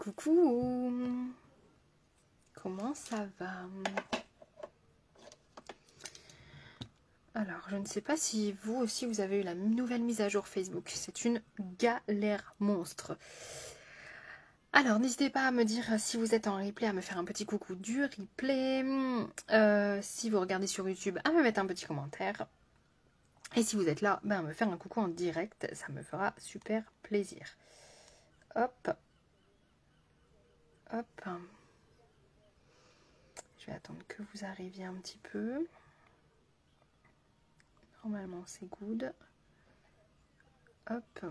Coucou, comment ça va? Alors, je ne sais pas si vous aussi vous avez eu la nouvelle mise à jour Facebook. C'est une galère monstre. Alors, n'hésitez pas à me dire si vous êtes en replay, à me faire un petit coucou du replay. Si vous regardez sur YouTube, à me mettre un petit commentaire. Et si vous êtes là, à me faire un coucou en direct. Ça me fera super plaisir. Hop. Hop. Je vais attendre que vous arriviez un petit peu. Normalement, c'est good. Hop.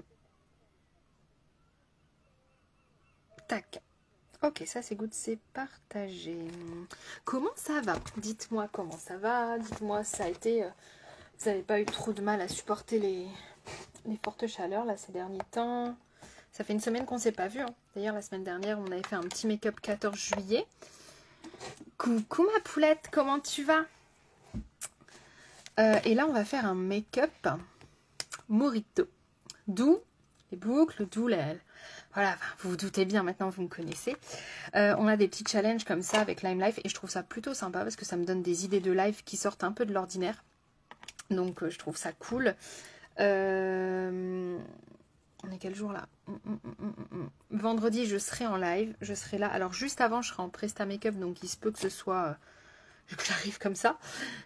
Tac. Ok, ça c'est good, c'est partagé. Comment ça va? Dites-moi comment ça va. Dites-moi, ça a été... vous n'avez pas eu trop de mal à supporter les fortes chaleurs là ces derniers temps. Ça fait une semaine qu'on ne s'est pas vu. Hein. D'ailleurs, la semaine dernière, on avait fait un petit make-up 14 juillet. Coucou ma poulette, comment tu vas? Et là, on va faire un make-up Morito. D'où les boucles, d'où les... Voilà, vous vous doutez bien, maintenant vous me connaissez. On a des petits challenges comme ça avec Lime Life et je trouve ça plutôt sympa parce que ça me donne des idées de live qui sortent un peu de l'ordinaire. Donc je trouve ça cool. On est quel jour là? Vendredi, je serai en live, je serai là. Alors juste avant, je serai en Presta Make-up, donc il se peut que ce soit... que j'arrive comme ça.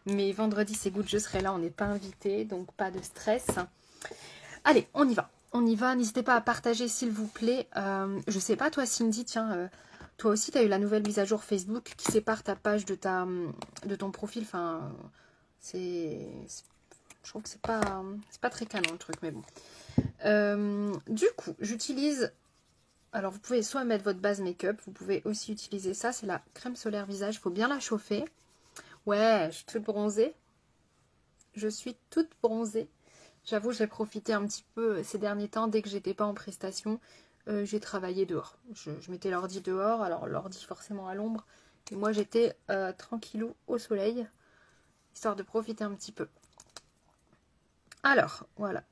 Mais vendredi, c'est good, je serai là, on n'est pas invité, donc pas de stress. Allez, on y va. On y va, n'hésitez pas à partager s'il vous plaît. Je sais pas, toi Cindy, tiens, toi aussi tu as eu la nouvelle mise à jour Facebook qui sépare ta page de ton profil. Enfin, je trouve que c'est pas très canon le truc, mais bon. Du coup, j'utilise... Alors, vous pouvez soit mettre votre base make-up, vous pouvez aussi utiliser ça. C'est la crème solaire visage, il faut bien la chauffer. Ouais, je suis toute bronzée. Je suis toute bronzée. J'avoue, j'ai profité un petit peu ces derniers temps. Dès que j'étais pas en prestation, j'ai travaillé dehors. Je mettais l'ordi dehors, alors l'ordi forcément à l'ombre. Et moi, j'étais tranquillou au soleil, histoire de profiter un petit peu. Alors, voilà.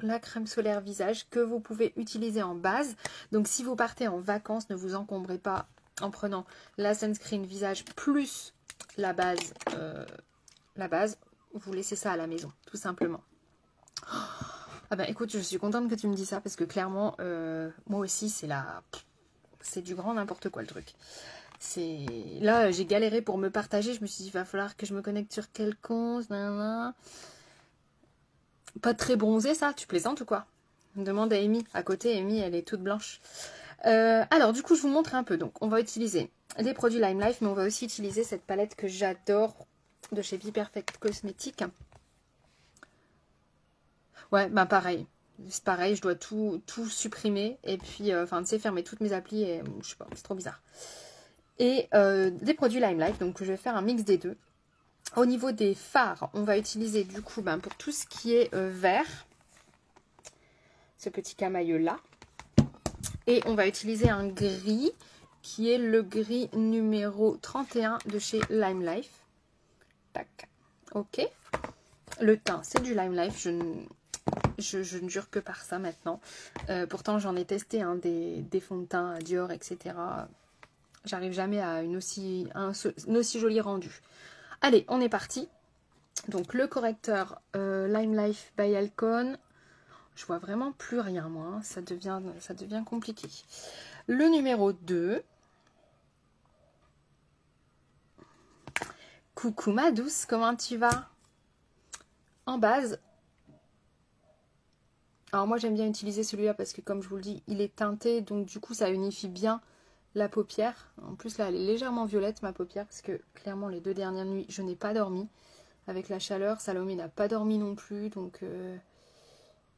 La crème solaire visage que vous pouvez utiliser en base. Donc, si vous partez en vacances, ne vous encombrez pas en prenant la sunscreen visage plus la base. Vous laissez ça à la maison, tout simplement. Ah ben écoute, je suis contente que tu me dis ça parce que clairement, moi aussi, c'est du grand n'importe quoi le truc. Là, j'ai galéré pour me partager. Je me suis dit, il va falloir que je me connecte sur quel compte. Pas très bronzé, ça? Tu plaisantes ou quoi? On demande à Amy. À côté, Amy, elle est toute blanche. Alors, du coup, je vous montre un peu. Donc, on va utiliser des produits Lime Life, mais on va aussi utiliser cette palette que j'adore de chez Be Perfect Cosmetics. Ouais, bah pareil. C'est pareil, je dois tout supprimer et puis, enfin, tu sais, fermer toutes mes applis et je sais pas, c'est trop bizarre. Et des produits Lime Life, donc je vais faire un mix des deux. Au niveau des fards, on va utiliser du coup, pour tout ce qui est vert, ce petit camailleux là. Et on va utiliser un gris qui est le gris numéro 31 de chez Lime Life. Tac. Ok. Le teint, c'est du Lime Life. Je ne jure que par ça maintenant. Pourtant, j'en ai testé des fonds de teint Dior, etc. J'arrive jamais à un aussi joli rendu. Allez, on est parti. Donc, le correcteur Lime Life by Alcone. Je vois vraiment plus rien, moi. Hein. Ça devient compliqué. Le numéro 2. Coucou ma douce, comment tu vas? En base. Alors moi, j'aime bien utiliser celui-là parce que, comme je vous le dis, il est teinté. Donc, du coup, ça unifie bien la paupière. En plus, là, elle est légèrement violette, ma paupière. Parce que, clairement, les 2 dernières nuits, je n'ai pas dormi. Avec la chaleur, Salomé n'a pas dormi non plus. Donc,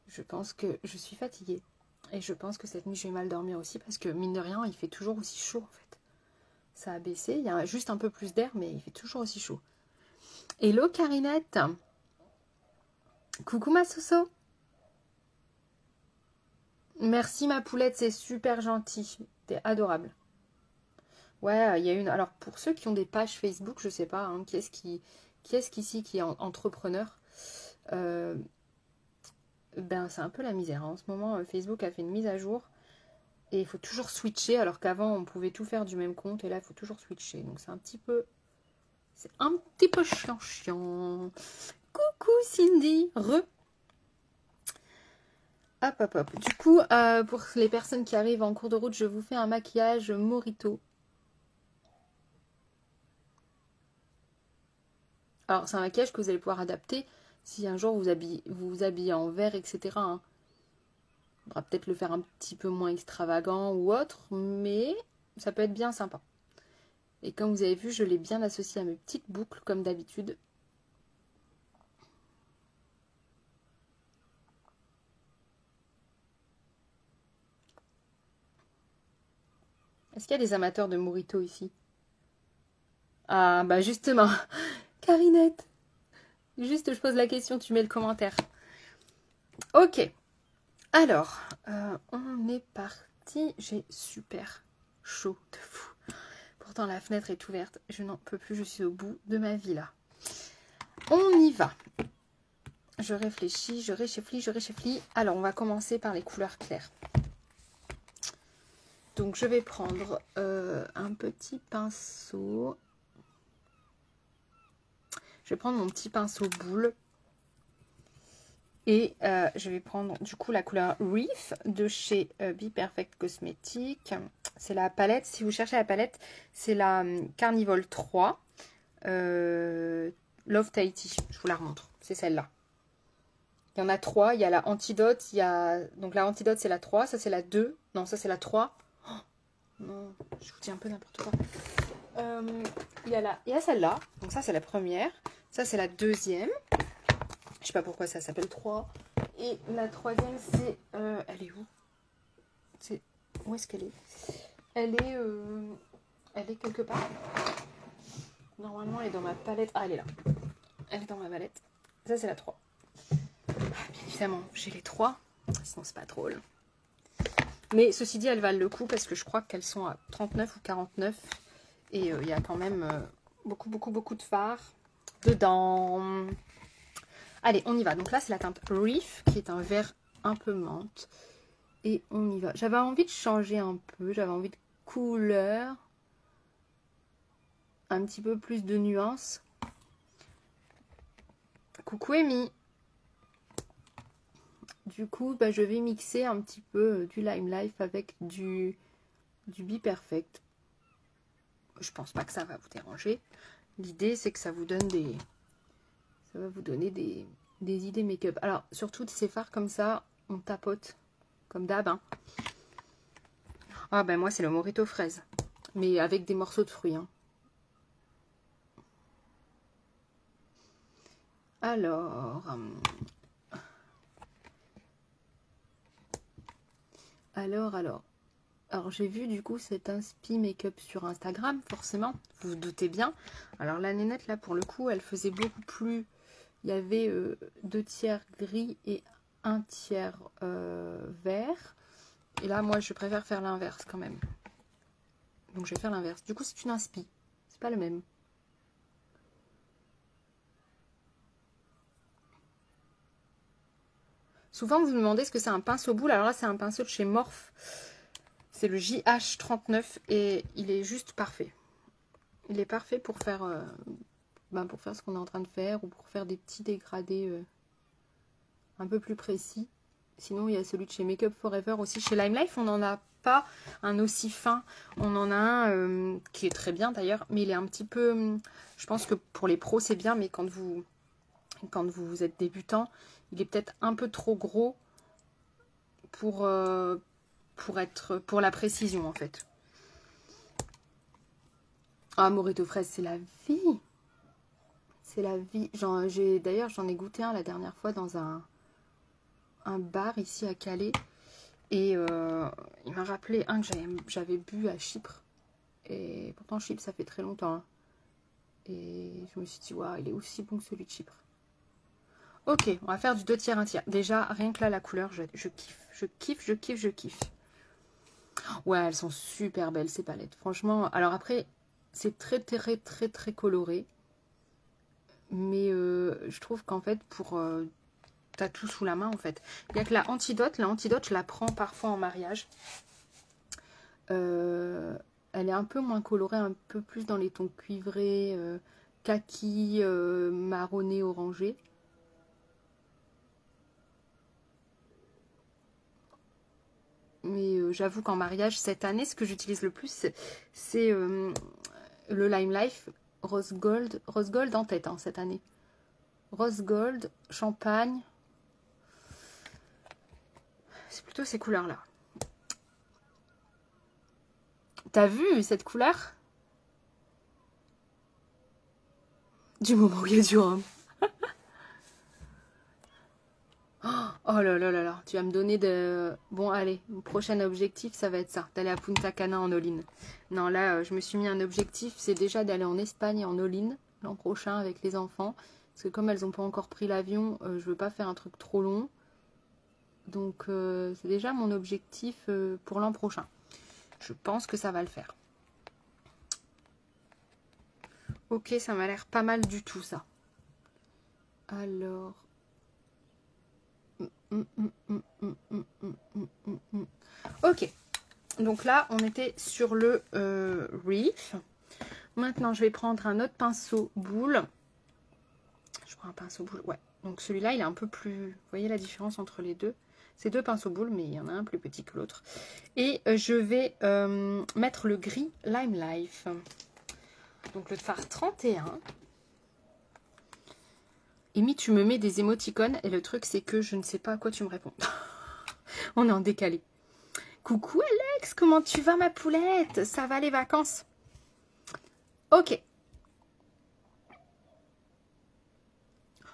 je pense que je suis fatiguée. Et je pense que cette nuit, je vais mal dormir aussi. Parce que, mine de rien, il fait toujours aussi chaud, en fait. Ça a baissé. Il y a juste un peu plus d'air, mais il fait toujours aussi chaud. Hello, Carinette. Coucou, ma Soso. Merci, ma poulette. C'est super gentil. T'es adorable. Ouais, il y a une... Alors, pour ceux qui ont des pages Facebook, je sais pas, hein, qui est-ce qu'ici qui est entrepreneur ben, c'est un peu la misère. Hein. En ce moment, Facebook a fait une mise à jour. Et il faut toujours switcher, alors qu'avant, on pouvait tout faire du même compte. Et là, il faut toujours switcher. Donc, c'est un petit peu... C'est un petit peu chiant. Coucou Cindy, re. Hop, hop, hop. Du coup, pour les personnes qui arrivent en cours de route, je vous fais un maquillage Morito. Alors, c'est un maquillage que vous allez pouvoir adapter si un jour vous vous habillez en vert, etc. Hein. On va peut-être le faire un petit peu moins extravagant ou autre, mais ça peut être bien sympa. Et comme vous avez vu, je l'ai bien associé à mes petites boucles, comme d'habitude. Est-ce qu'il y a des amateurs de Morito ici? Ah, bah justement, Carinette. Juste, je pose la question, tu mets le commentaire. Ok. Alors, on est parti. J'ai super chaud de fou. Pourtant, la fenêtre est ouverte. Je n'en peux plus, je suis au bout de ma vie là. On y va. Je réfléchis, je réfléchis, je réfléchis. Alors, on va commencer par les couleurs claires. Donc, je vais prendre un petit pinceau. Je vais prendre mon petit pinceau boule. Et je vais prendre du coup la couleur Reef de chez Be Perfect Cosmetics. C'est la palette, si vous cherchez la palette, c'est la Carnival 3 Love Tahiti. Je vous la remontre, c'est celle-là. Il y en a 3, il y a la Antidote, il y a... Donc la Antidote c'est la 3, ça c'est la 2, non ça c'est la 3. Oh, non, je vous dis un peu n'importe quoi. Il y a celle-là, donc ça c'est la première, ça c'est la deuxième. Je sais pas pourquoi ça s'appelle 3. Et la troisième, c'est... elle est où? Où est-ce qu'elle est? Elle est quelque part. Normalement, elle est dans ma palette. Ah, elle est là. Elle est dans ma palette. Ça, c'est la 3. Ah, bien évidemment, j'ai les 3. Sinon, c'est pas drôle. Mais ceci dit, elles valent le coup parce que je crois qu'elles sont à 39 ou 49. Et il y a quand même beaucoup de fard dedans. Allez, on y va. Donc là, c'est la teinte Reef, qui est un vert un peu menthe. Et on y va. J'avais envie de changer un peu. J'avais envie de couleur. Un petit peu plus de nuances. Coucou Amy. Du coup, bah, je vais mixer un petit peu du Lime Life avec du Be Perfect. Je pense pas que ça va vous déranger. L'idée, c'est que ça vous donne des... Ça va vous donner des idées make-up. Alors, surtout ces fards comme ça, on tapote. Comme d'hab. Hein. Ah ben moi, c'est le Morito fraise. Mais avec des morceaux de fruits. Hein. Alors... Alors, j'ai vu du coup cet inspi make-up sur Instagram, forcément. Vous vous doutez bien. Alors, la nénette, là, pour le coup, elle faisait beaucoup plus... Il y avait 2 tiers gris et 1 tiers vert. Et là, moi, je préfère faire l'inverse quand même. Donc, je vais faire l'inverse. Du coup, c'est une inspi. C'est pas le même. Souvent, vous me demandez ce que c'est un pinceau boule. Alors là, c'est un pinceau de chez Morphe. C'est le JH39 et il est juste parfait. Il est parfait pour faire, pour faire ce qu'on est en train de faire ou pour faire des petits dégradés un peu plus précis. Sinon, il y a celui de chez Make Up Forever aussi. Chez Lime Life, on n'en a pas un aussi fin. On en a un qui est très bien d'ailleurs, mais il est un petit peu... Je pense que pour les pros, c'est bien, mais quand vous êtes débutant, il est peut-être un peu trop gros pour la précision, en fait. Ah, Morito fraise, c'est la vie. C'est la vie. D'ailleurs, j'en ai goûté un la dernière fois dans un bar ici à Calais. Et il m'a rappelé un que j'avais bu à Chypre. Et pourtant, Chypre, ça fait très longtemps. Hein. Et je me suis dit, waouh, il est aussi bon que celui de Chypre. Ok, on va faire du 2 tiers, 1 tiers. Déjà, rien que là, la couleur, je kiffe. Ouais, elles sont super belles, ces palettes. Franchement, alors après, c'est très coloré. Mais je trouve qu'en fait, t'as tout sous la main, en fait. Il n'y a que la Antidote. La Antidote, je la prends parfois en mariage. Elle est un peu moins colorée, un peu plus dans les tons cuivrés, kaki, marronné, orangé. Mais j'avoue qu'en mariage, cette année, ce que j'utilise le plus, c'est le Lime Life Rose Gold. Rose Gold en tête, hein, cette année. Rose Gold, champagne. C'est plutôt ces couleurs-là. T'as vu cette couleur? Du moment où il y a du rhum. Oh là là là là, tu vas me donner de... Bon, allez, mon prochain objectif, ça va être ça, d'aller à Punta Cana en all-in. Non, là, je me suis mis un objectif, c'est déjà d'aller en Espagne en all-in l'an prochain avec les enfants. Parce que comme elles n'ont pas encore pris l'avion, je veux pas faire un truc trop long. Donc, c'est déjà mon objectif pour l'an prochain. Je pense que ça va le faire. Ok, ça m'a l'air pas mal du tout, ça. Alors... Ok, donc là on était sur le Reef. Maintenant je vais prendre un autre pinceau boule. Je prends un pinceau boule, ouais. Donc celui-là il est un peu plus... Vous voyez la différence entre les deux? C'est deux pinceaux boules mais il y en a un plus petit que l'autre. Et je vais mettre le gris Lime Life. Donc le fard 31. Amy, tu me mets des émoticônes et le truc c'est que je ne sais pas à quoi tu me réponds. On est en décalé. Coucou Alex, comment tu vas ma poulette? Ça va les vacances? Ok.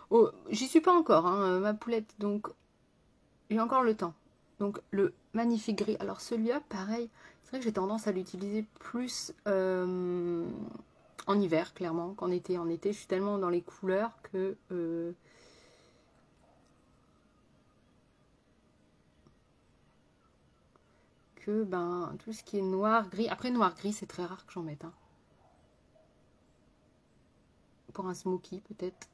Oh, j'y suis pas encore, hein, ma poulette, donc j'ai encore le temps. Donc le magnifique gris. Alors celui-là, pareil, c'est vrai que j'ai tendance à l'utiliser plus en hiver, clairement, qu'en été. En été, je suis tellement dans les couleurs que... ben, tout ce qui est noir, gris... Après, noir, gris, c'est très rare que j'en mette. Hein. Pour un smoky, peut-être.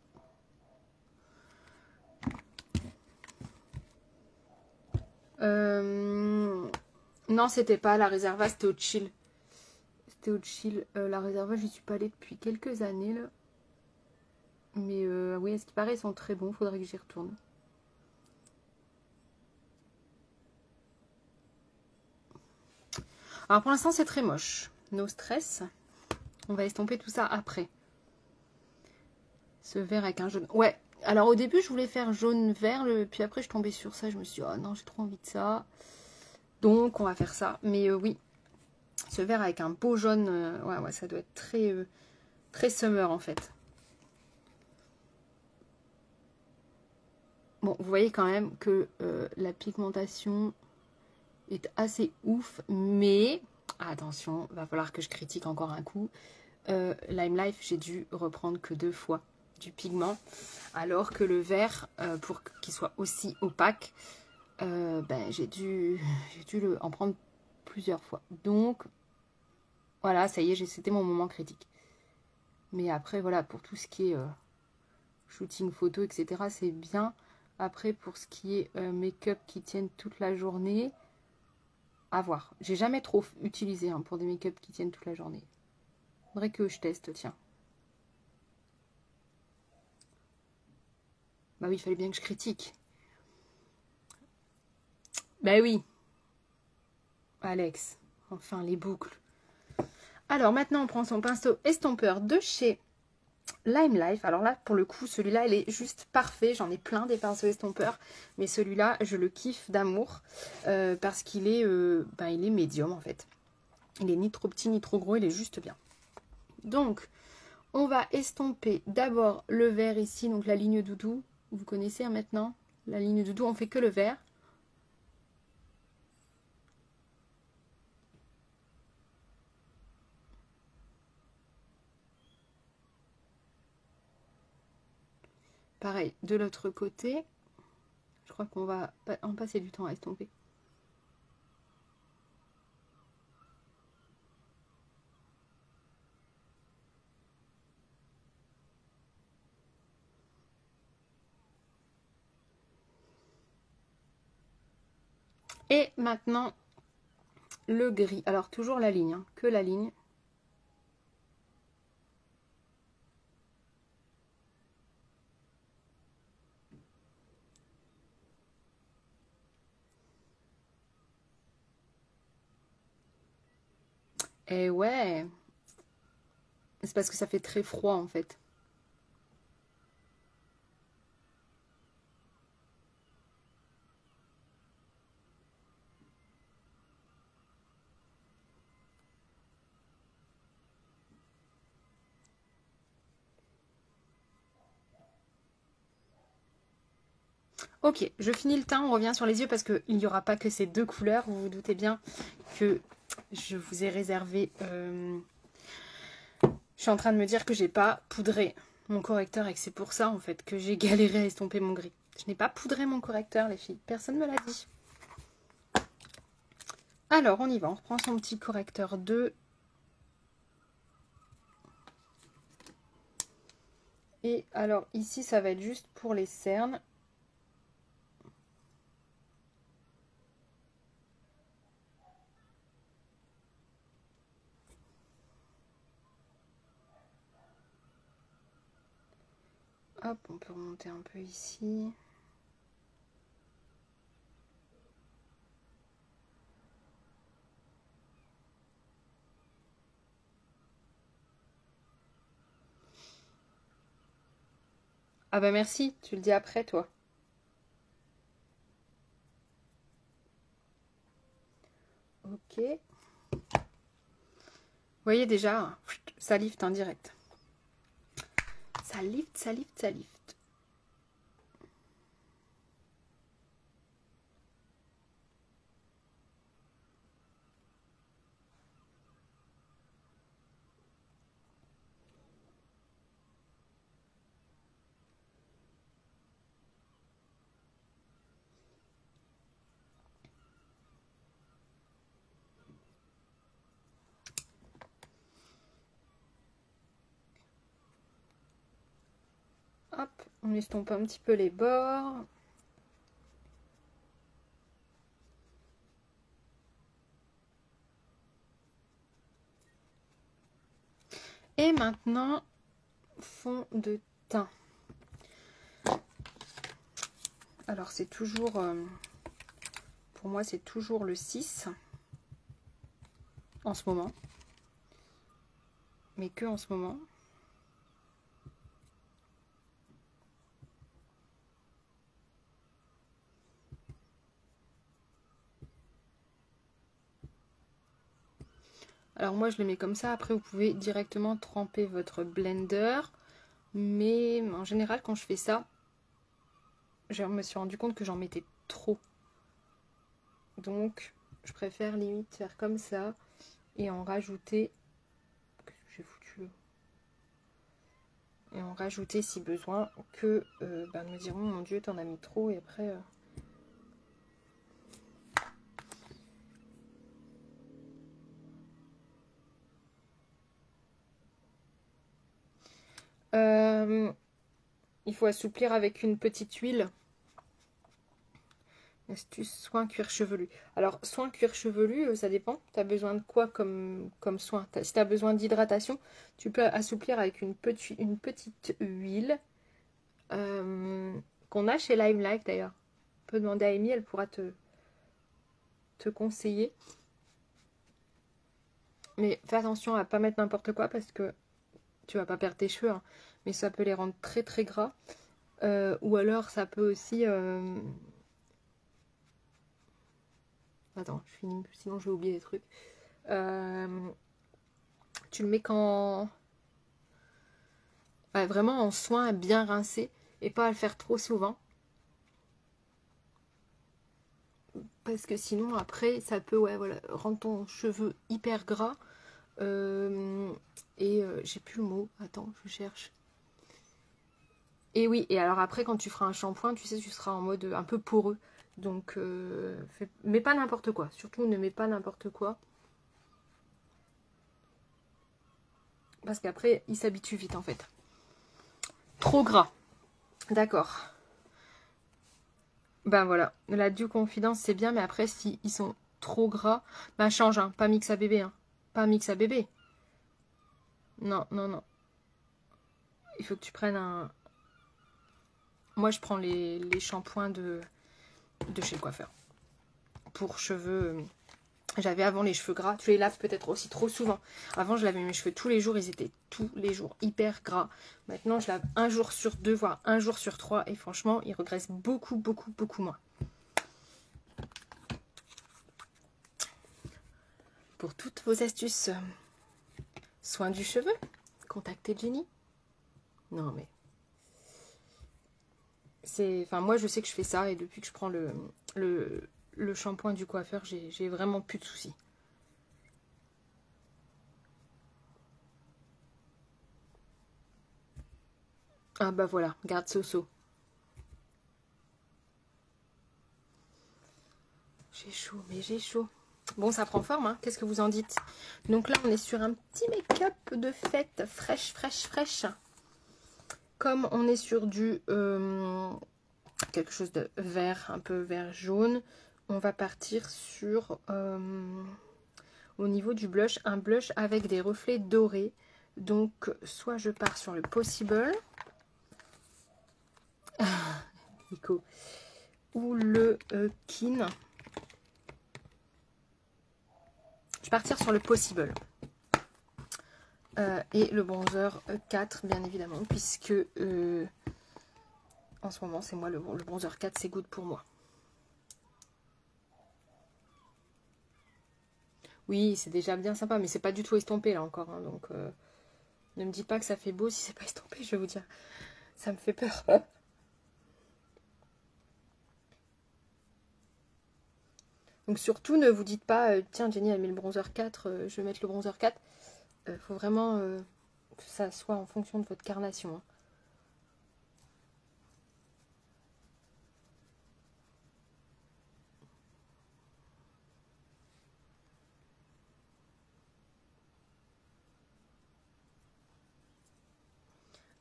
Non, c'était pas la réserva, c'était au chill. C'était au chill. La réserva, j'y suis pas allée depuis quelques années, là. Mais oui, à ce qui paraît, ils sont très bons. Faudrait que j'y retourne. Alors, pour l'instant, c'est très moche. No stress. On va estomper tout ça après. Ce vert avec un jaune. Ouais. Alors, au début, je voulais faire jaune-vert. Puis après, je tombais sur ça. Je me suis dit, oh non, j'ai trop envie de ça. Donc, on va faire ça. Mais oui. Ce vert avec un beau jaune. Ouais, ça doit être très, très summer, en fait. Bon, vous voyez quand même que la pigmentation est assez ouf, mais attention, va falloir que je critique encore un coup. Lime Life, j'ai dû reprendre que 2 fois du pigment, alors que le vert, pour qu'il soit aussi opaque, ben, j'ai dû en prendre plusieurs fois. Donc, voilà, ça y est, c'était mon moment critique. Mais après, voilà, pour tout ce qui est shooting photo, etc., c'est bien. Après, pour ce qui est make-up qui tiennent toute la journée, à voir. J'ai jamais trop utilisé pour des make-up qui tiennent toute la journée. Faudrait que je teste, tiens. Bah oui, il fallait bien que je critique. Bah oui. Alex, enfin les boucles. Alors maintenant, on prend son pinceau estompeur de chez Lime Life. Alors là, pour le coup, celui-là, il est juste parfait. J'en ai plein des pinceaux estompeurs. Mais celui-là, je le kiffe d'amour. Parce qu'il est, il est médium, en fait. Il est ni trop petit, ni trop gros. Il est juste bien. Donc, on va estomper d'abord le vert ici. Donc, la ligne doudou. Vous connaissez maintenant la ligne doudou. On fait que le vert. Pareil, de l'autre côté, je crois qu'on va en passer du temps à estomper. Et maintenant, le gris. Alors toujours la ligne, hein, que la ligne. Et ouais, c'est parce que ça fait très froid en fait. Ok, je finis le teint, on revient sur les yeux parce qu'il n'y aura pas que ces deux couleurs. Vous vous doutez bien que je vous ai réservé... Je suis en train de me dire que j'ai pas poudré mon correcteur et que c'est pour ça en fait que j'ai galéré à estomper mon gris. Je n'ai pas poudré mon correcteur les filles, personne ne me l'a dit. Alors on y va, on reprend son petit correcteur 2. Et alors ici ça va être juste pour les cernes. Hop, on peut remonter un peu ici. Ah bah merci, tu le dis après toi. Ok. Vous voyez déjà, ça lift en direct. Ça lift, ça lift, ça lift. Hop, on estompe un petit peu les bords. Et maintenant, fond de teint. Alors c'est toujours, pour moi c'est toujours le 6 en ce moment. Mais que en ce moment. Alors moi je le mets comme ça, après vous pouvez directement tremper votre blender. Mais en général quand je fais ça, je me suis rendu compte que j'en mettais trop. Donc je préfère limite faire comme ça et en rajouter... Qu'est-ce que j'ai foutu là ? Et en rajouter si besoin, que me diront mon Dieu t'en as mis trop et après... il faut assouplir avec une petite huile. Astuce, soin cuir chevelu. Alors, soin cuir chevelu, ça dépend. Tu as besoin de quoi comme soin? Si tu as besoin d'hydratation, tu peux assouplir avec une petite huile qu'on a chez Lime Life d'ailleurs. Tu peux demander à Amy, elle pourra te conseiller. Mais fais attention à pas mettre n'importe quoi parce que tu vas pas perdre tes cheveux. Hein, mais ça peut les rendre très très gras. Ou alors ça peut aussi... Attends, je finis, sinon je vais oublier des trucs. Tu le mets quand... Ouais, vraiment en soin à bien rincer et pas à le faire trop souvent. Parce que sinon après ça peut rendre ton cheveu hyper gras. J'ai plus le mot. Attends, je cherche. Et oui, et alors après quand tu feras un shampoing, tu sais, tu seras en mode un peu poreux. Donc, mets pas n'importe quoi. Surtout, ne mets pas n'importe quoi. Parce qu'après, il s'habitue vite, en fait. Trop gras. D'accord. Ben voilà. La Dew Confidence, c'est bien. Mais après, si ils sont trop gras. Bah change, hein, pas mix à bébé. Hein. Pas mix à bébé. Non, non, non. Il faut que tu prennes un... Moi, je prends les shampoings de chez le coiffeur. Pour cheveux... J'avais avant les cheveux gras. Tu les laves peut-être aussi trop souvent. Avant, je lavais mes cheveux tous les jours. Ils étaient tous les jours hyper gras. Maintenant, je lave un jour sur 2, voire un jour sur 3. Et franchement, ils regraissent beaucoup, beaucoup, beaucoup moins. Pour toutes vos astuces, soins du cheveu, contactez Jenny. Non, mais... Enfin, moi, je sais que je fais ça. Et depuis que je prends le shampoing du coiffeur, j'ai vraiment plus de soucis. Ah bah voilà, garde Soso. J'ai chaud, mais j'ai chaud. Bon, ça prend forme, hein. Qu'est-ce que vous en dites? Donc là, on est sur un petit make-up de fête, fraîche, fraîche, fraîche. Comme on est sur du... quelque chose de vert, un peu vert jaune, on va partir sur... au niveau du blush, un blush avec des reflets dorés. Donc, soit je pars sur le Possible... Nico. Ou le Kin. Je vais partir sur le Possible. Et le bronzer 4, bien évidemment, puisque en ce moment, c'est moi, le bronzer 4, c'est good pour moi. Oui, c'est déjà bien sympa, mais c'est pas du tout estompé là encore. Hein, donc, ne me dites pas que ça fait beau si c'est pas estompé, je vais vous dire. Ça me fait peur. Donc surtout, ne vous dites pas, tiens, Jenny a mis le bronzer 4, je vais mettre le bronzer 4. Faut vraiment que ça soit en fonction de votre carnation. Hein.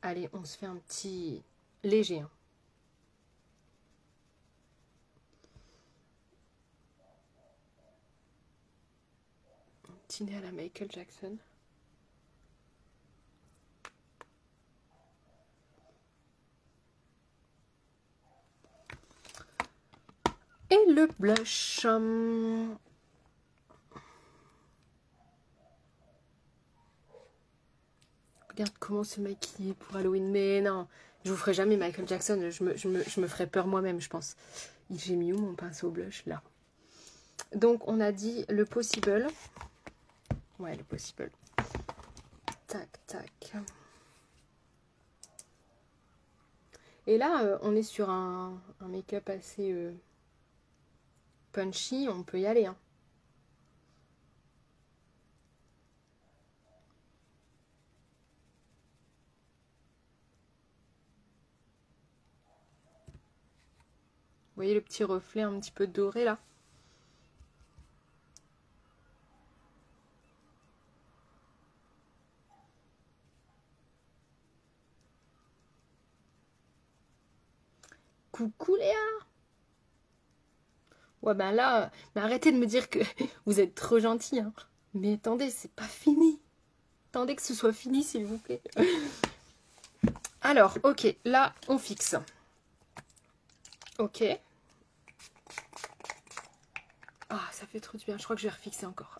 Allez, on se fait un petit léger. Hein. Un petit nez à la Michael Jackson. Et le blush. Regarde comment se maquiller pour Halloween. Mais non, je vous ferai jamais Michael Jackson. Je me ferai peur moi-même, je pense. J'ai mis où mon pinceau blush? Là. Donc, on a dit le Possible. Ouais, le Possible. Tac, tac. Et là, on est sur un make-up assez punchy. On peut y aller, hein. Vous voyez le petit reflet un petit peu doré là? Coucou Léa! Ouais ben là, mais arrêtez de me dire que vous êtes trop gentil. Hein. Mais attendez, c'est pas fini. Attendez que ce soit fini s'il vous plaît. Alors, ok, là on fixe. Ok. Ah, ça fait trop du bien. Je crois que je vais refixer encore.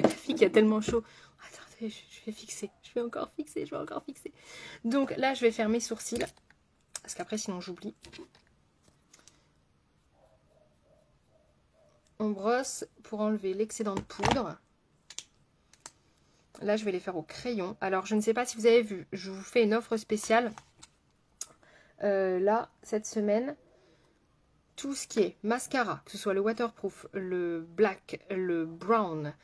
La fille qui a tellement chaud. Attendez, je vais fixer. Je vais encore fixer. Je vais encore fixer. Donc là, je vais faire mes sourcils. Parce qu'après, sinon, j'oublie. On brosse pour enlever l'excédent de poudre. Là, je vais les faire au crayon. Alors, je ne sais pas si vous avez vu. Je vous fais une offre spéciale. Là, cette semaine... Tout ce qui est mascara, que ce soit le waterproof, le black, le brown,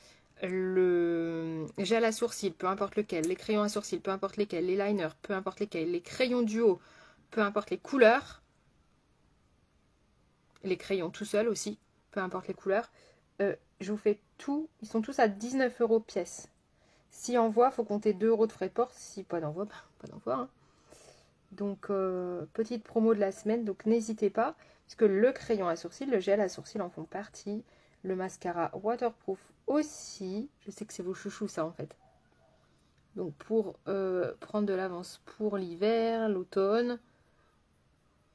le gel à sourcils, peu importe lequel, les crayons à sourcils, peu importe lesquels, les liners, peu importe lesquels, les crayons duo, peu importe les couleurs, les crayons tout seuls aussi, peu importe les couleurs, je vous fais tout, ils sont tous à 19 € pièce. Si envoi, il faut compter 2 € de frais de port, si pas d'envoi, pas d'envoi. Hein. Donc, petite promo de la semaine, donc n'hésitez pas. Parce que le crayon à sourcils, le gel à sourcils en font partie. Le mascara waterproof aussi. Je sais que c'est vos chouchous ça en fait. Donc pour prendre de l'avance pour l'hiver, l'automne,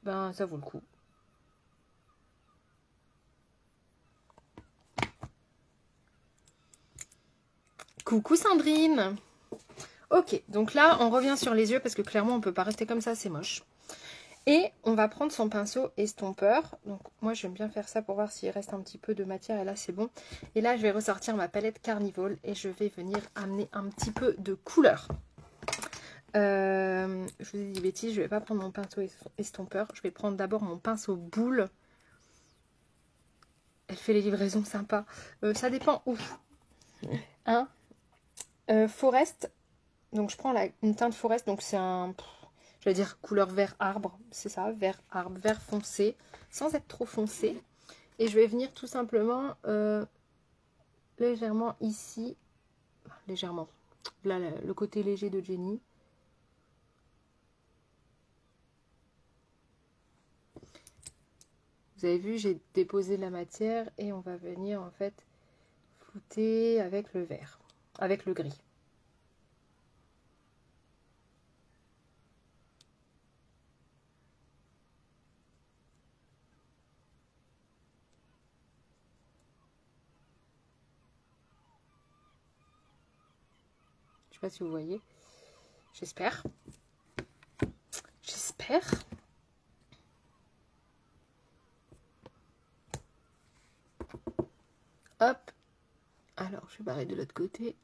ben ça vaut le coup. Coucou Sandrine. Ok, donc là on revient sur les yeux parce que clairement on peut pas rester comme ça, c'est moche. Et on va prendre son pinceau estompeur. Donc moi j'aime bien faire ça pour voir s'il reste un petit peu de matière. Et là c'est bon. Et là je vais ressortir ma palette Carnival. Et je vais venir amener un petit peu de couleur. Je vous ai dit des bêtises. Je vais pas prendre mon pinceau estompeur. Je vais prendre d'abord mon pinceau boule. Elle fait les livraisons sympas. Ça dépend où. Hein, Forest. Donc je prends une teinte Forest. Donc c'est un... Je vais dire couleur vert arbre, c'est ça, vert arbre, vert foncé, sans être trop foncé. Et je vais venir tout simplement légèrement ici, légèrement, là le côté léger de Jenny. Vous avez vu, j'ai déposé la matière et on va venir en fait flouter avec le vert, avec le gris. Je sais pas si vous voyez. J'espère. J'espère. Hop. Alors, je vais barrer de l'autre côté.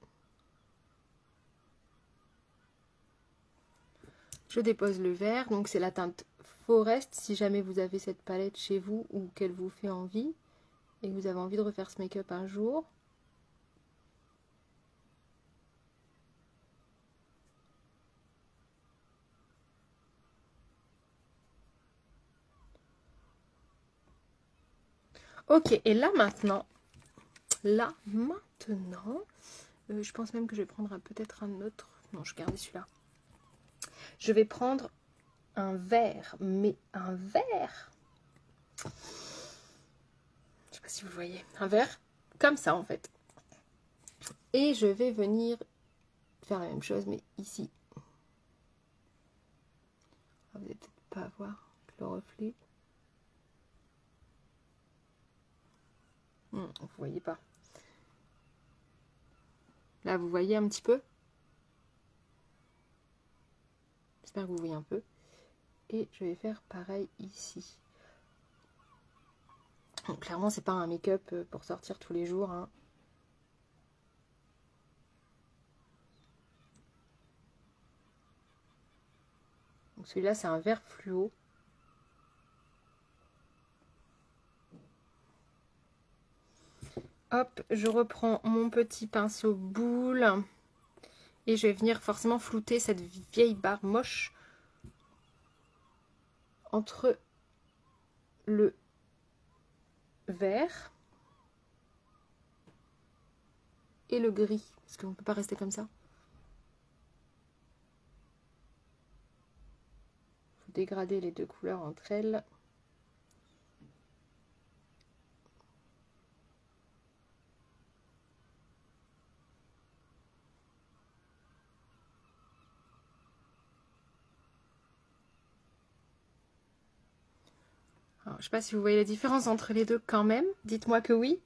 Je dépose le vert. Donc, c'est la teinte Forest. Si jamais vous avez cette palette chez vous ou qu'elle vous fait envie et que vous avez envie de refaire ce make-up un jour. Ok, et là maintenant, je pense même que je vais prendre peut-être un autre. Non, je garde celui-là. Je vais prendre un vert, mais un vert. Je sais pas si vous voyez, un vert comme ça en fait. Et je vais venir faire la même chose, mais ici. Vous n'allez peut-être pas voir le reflet. Vous voyez pas. Là, vous voyez un petit peu. J'espère que vous voyez un peu. Et je vais faire pareil ici. Donc, clairement, c'est pas un make-up pour sortir tous les jours. Hein. Donc, celui-là, c'est un vert fluo. Hop, je reprends mon petit pinceau boule. Et je vais venir forcément flouter cette vieille barre moche entre le vert et le gris. Parce qu'on ne peut pas rester comme ça. Il faut dégrader les deux couleurs entre elles. Alors, je ne sais pas si vous voyez la différence entre les deux quand même. Dites-moi que oui.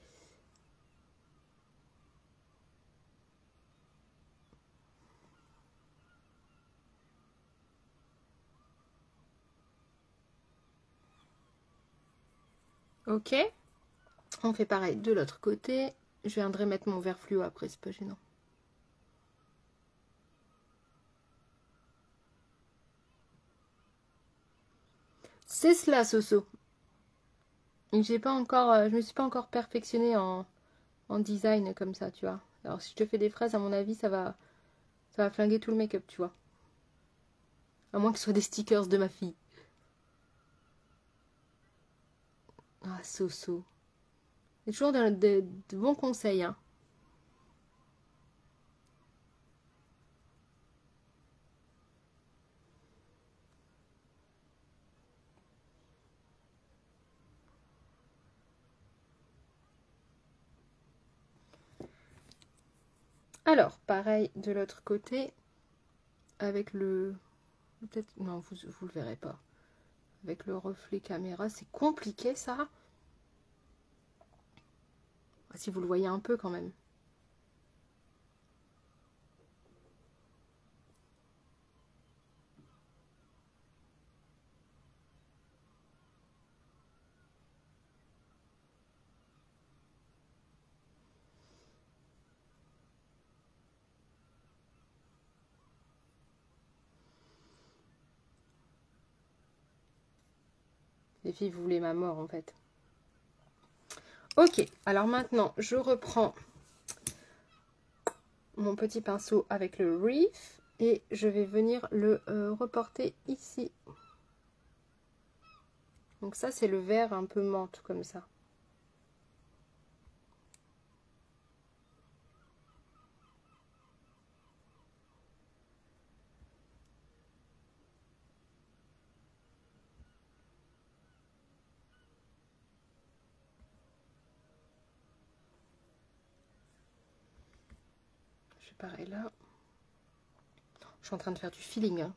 Ok. On fait pareil de l'autre côté. Je viendrai mettre mon vert fluo après, c'est pas gênant. C'est cela, Soso. J'ai pas encore, je me suis pas encore perfectionnée en design comme ça, tu vois. Alors si je te fais des fraises, à mon avis, ça va flinguer tout le make-up, tu vois. À moins que ce soit des stickers de ma fille. Ah, Soso. C'est toujours de bons conseils, hein. Alors, pareil de l'autre côté, avec le... Peut-être... Non, vous le verrez pas. Avec le reflet caméra, c'est compliqué ça. Si vous le voyez un peu quand même. Les filles, vous voulez ma mort en fait. Ok, alors maintenant, je reprends mon petit pinceau avec le Reef et je vais venir le reporter ici. Donc ça, c'est le vert un peu menthe comme ça. Je fais pareil là. Je suis en train de faire du feeling. Hein.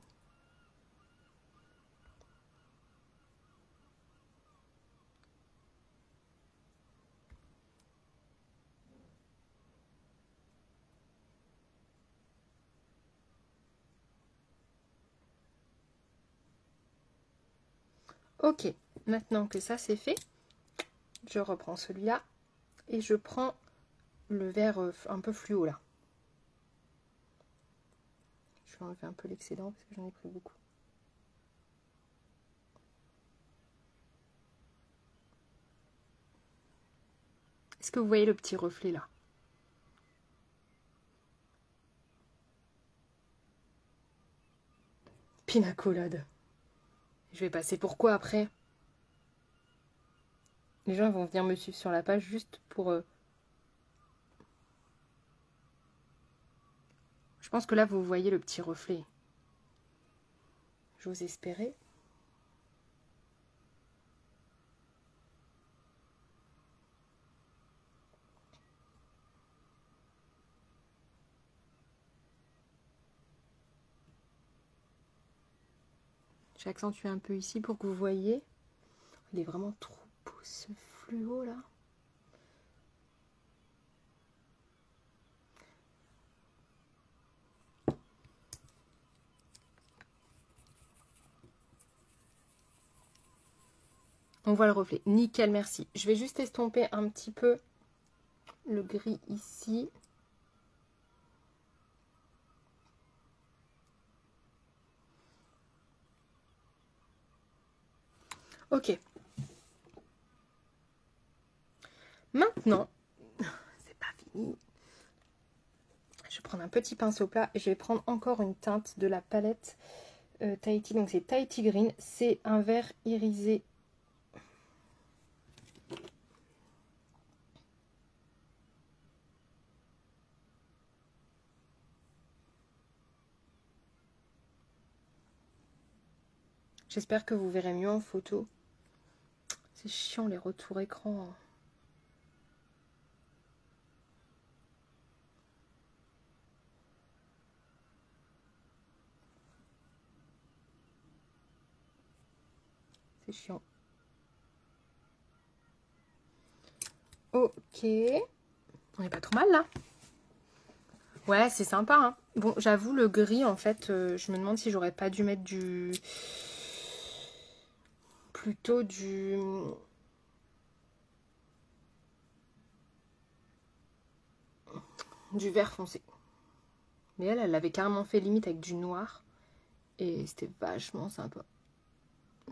Ok, maintenant que ça c'est fait, je reprends celui-là et je prends le vert un peu fluo là. Je vais enlever un peu l'excédent parce que j'en ai pris beaucoup. Est-ce que vous voyez le petit reflet là? Pinacolade. Je vais passer pour quoi après? Les gens vont venir me suivre sur la page juste pour... Je pense que là, vous voyez le petit reflet. J'ose espérer. J'ai accentué un peu ici pour que vous voyez. Il est vraiment trop beau ce fluo là. On voit le reflet. Nickel, merci. Je vais juste estomper un petit peu le gris ici. Ok. Maintenant, c'est pas fini. Je vais prendre un petit pinceau plat et je vais prendre encore une teinte de la palette Tahiti. Donc c'est Tahiti Green. C'est un vert irisé. J'espère que vous verrez mieux en photo. C'est chiant les retours écran. C'est chiant. Ok. On n'est pas trop mal là. Ouais, c'est sympa. Hein. Bon, j'avoue, le gris, en fait, je me demande si j'aurais pas dû mettre du... Plutôt du... Du vert foncé. Mais elle l'avait carrément fait limite avec du noir. Et c'était vachement sympa.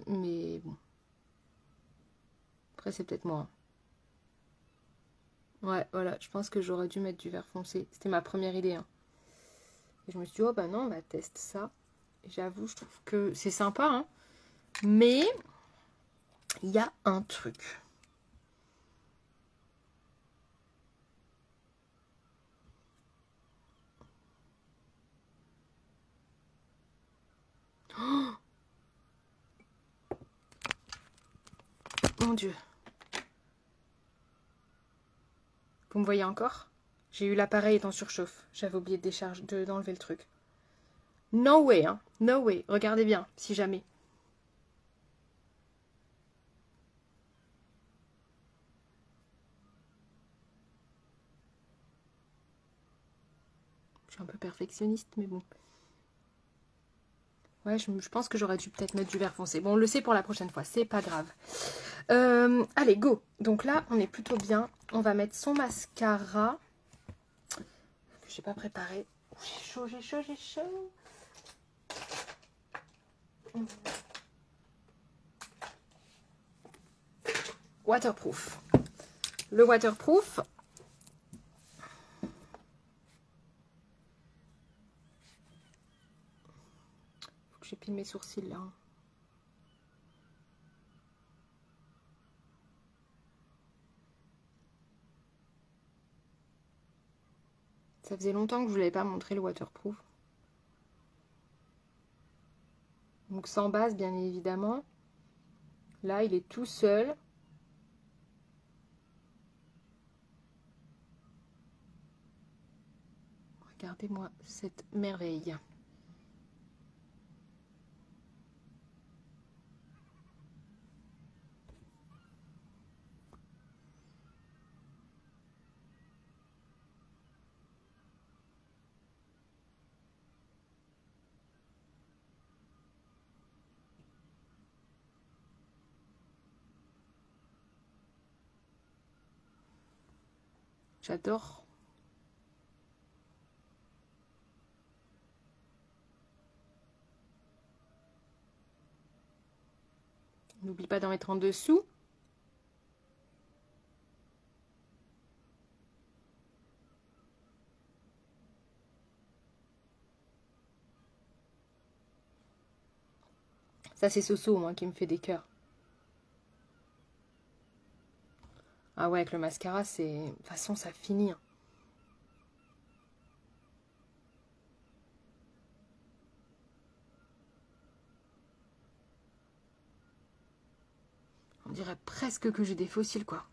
Mais bon. Après, c'est peut-être moi. Ouais, voilà. Je pense que j'aurais dû mettre du vert foncé. C'était ma première idée. Hein. Et je me suis dit, oh bah non, on va tester ça. J'avoue, je trouve que c'est sympa. Hein. Mais il y a un truc. Oh mon Dieu. Vous me voyez encore? J'ai eu l'appareil étant surchauffe. J'avais oublié d'enlever le truc. No way, hein. No way. Regardez bien, si jamais. Je suis un peu perfectionniste, mais bon. Ouais, je pense que j'aurais dû peut-être mettre du vert foncé. Bon, on le sait pour la prochaine fois, c'est pas grave. Allez, go. Donc là, on est plutôt bien. On va mettre son mascara. Que j'ai pas préparé. J'ai chaud, j'ai chaud, j'ai chaud. Waterproof. Le waterproof. Faut que j'épile mes sourcils là. Ça faisait longtemps que je ne vous l'avais pas montré le waterproof. Donc sans base bien évidemment. Là il est tout seul. Regardez-moi cette merveille. J'adore. N'oublie pas d'en mettre en dessous. Ça c'est Soso moi qui me fait des cœurs. Ah ouais, avec le mascara, c'est... De toute façon, ça finit. Hein. On dirait presque que j'ai des fossiles, quoi.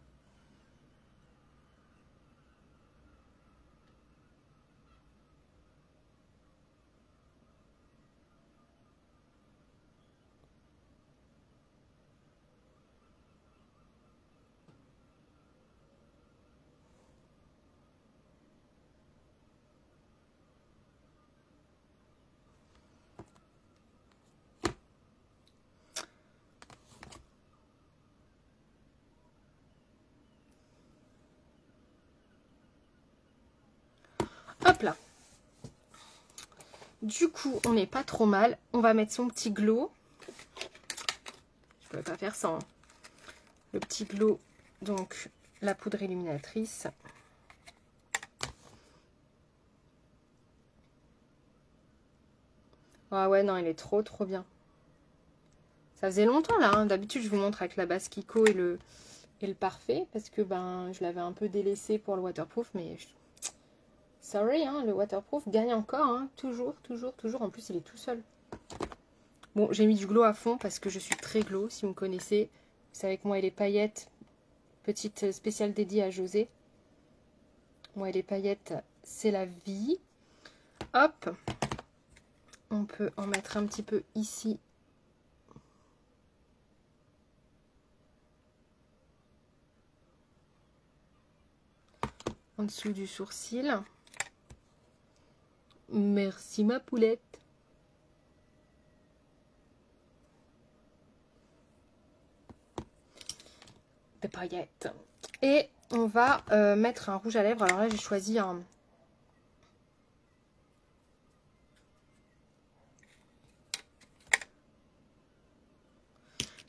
Hop là. Du coup, on n'est pas trop mal. On va mettre son petit glow. Je ne pouvais pas faire sans. Hein. Le petit glow, donc la poudre illuminatrice. Ah ouais, non, il est trop bien. Ça faisait longtemps là. Hein. D'habitude, je vous montre avec la base Kiko et le parfait. Parce que ben, je l'avais un peu délaissé pour le waterproof. Mais sorry, hein, le waterproof gagne encore. Hein. Toujours. En plus, il est tout seul. Bon, j'ai mis du glow à fond parce que je suis très glow. Si vous me connaissez, vous savez que moi et les paillettes, petite spéciale dédiée à José. Moi et les paillettes, c'est la vie. Hop. On peut en mettre un petit peu ici. En dessous du sourcil. Merci ma poulette. Des paillettes. Et on va mettre un rouge à lèvres. Alors là, j'ai choisi un...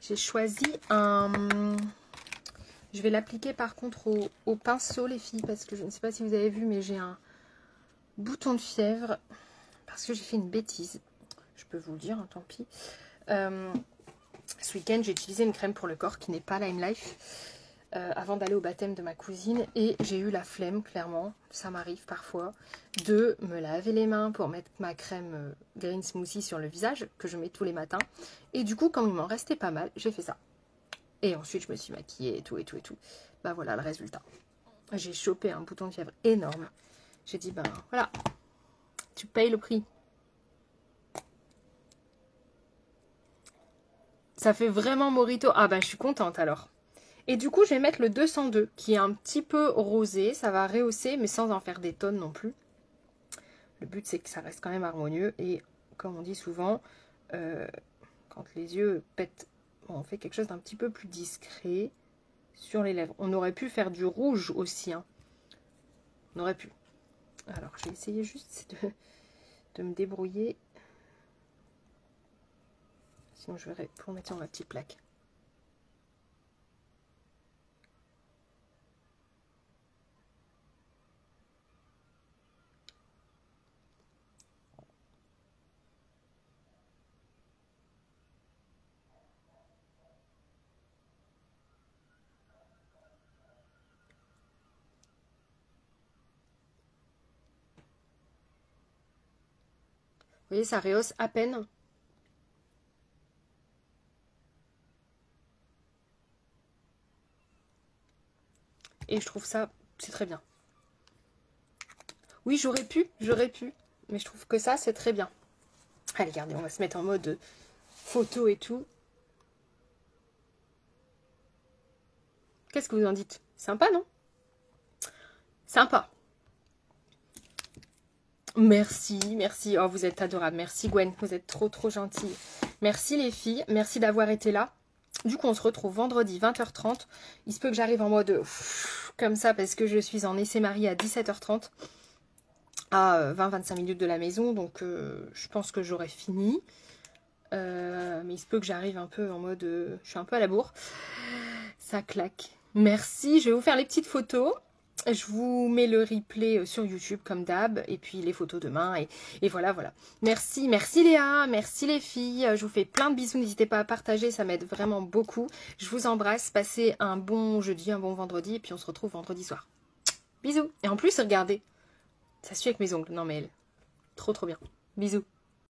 J'ai choisi un... Je vais l'appliquer par contre au pinceau, les filles, parce que je ne sais pas si vous avez vu, mais j'ai un bouton de fièvre, parce que j'ai fait une bêtise. Je peux vous le dire, hein, tant pis. Ce week-end, j'ai utilisé une crème pour le corps qui n'est pas Lime Life, avant d'aller au baptême de ma cousine. Et j'ai eu la flemme, clairement, ça m'arrive parfois, de me laver les mains pour mettre ma crème Green Smoothie sur le visage, que je mets tous les matins. Et du coup, comme il m'en restait pas mal, j'ai fait ça. Et ensuite, je me suis maquillée et tout. Bah voilà le résultat. J'ai chopé un bouton de fièvre énorme. J'ai dit, ben voilà, tu payes le prix. Ça fait vraiment Morito. Ah ben je suis contente alors. Et du coup, je vais mettre le 202 qui est un petit peu rosé. Ça va rehausser, mais sans en faire des tonnes non plus. Le but, c'est que ça reste quand même harmonieux. Et comme on dit souvent, quand les yeux pètent, on fait quelque chose d'un petit peu plus discret sur les lèvres. On aurait pu faire du rouge aussi. Hein. On aurait pu. Alors, je vais essayer juste de me débrouiller. Sinon, je verrai pour mettre sur ma petite plaque. Vous voyez, ça rehausse à peine. Et je trouve ça, c'est très bien. Oui, j'aurais pu. Mais je trouve que ça, c'est très bien. Allez, regardez, on va se mettre en mode photo et tout. Qu'est-ce que vous en dites? Sympa, non? Sympa. Merci, merci. Oh, vous êtes adorables. Merci Gwen, vous êtes trop gentille. Merci les filles, merci d'avoir été là. Du coup, on se retrouve vendredi 20h30. Il se peut que j'arrive en mode comme ça parce que je suis en essai Marie à 17h30 à 20-25 minutes de la maison. Donc, je pense que j'aurai fini. Mais il se peut que j'arrive un peu en mode... je suis un peu à la bourre. Ça claque. Merci, je vais vous faire les petites photos. Je vous mets le replay sur YouTube comme d'hab. Et puis les photos demain. Et voilà, voilà. Merci, merci Léa. Merci les filles. Je vous fais plein de bisous. N'hésitez pas à partager. Ça m'aide vraiment beaucoup. Je vous embrasse. Passez un bon jeudi, un bon vendredi. Et puis on se retrouve vendredi soir. Bisous. Et en plus, regardez. Ça suit avec mes ongles. Non mais elle. Trop bien. Bisous.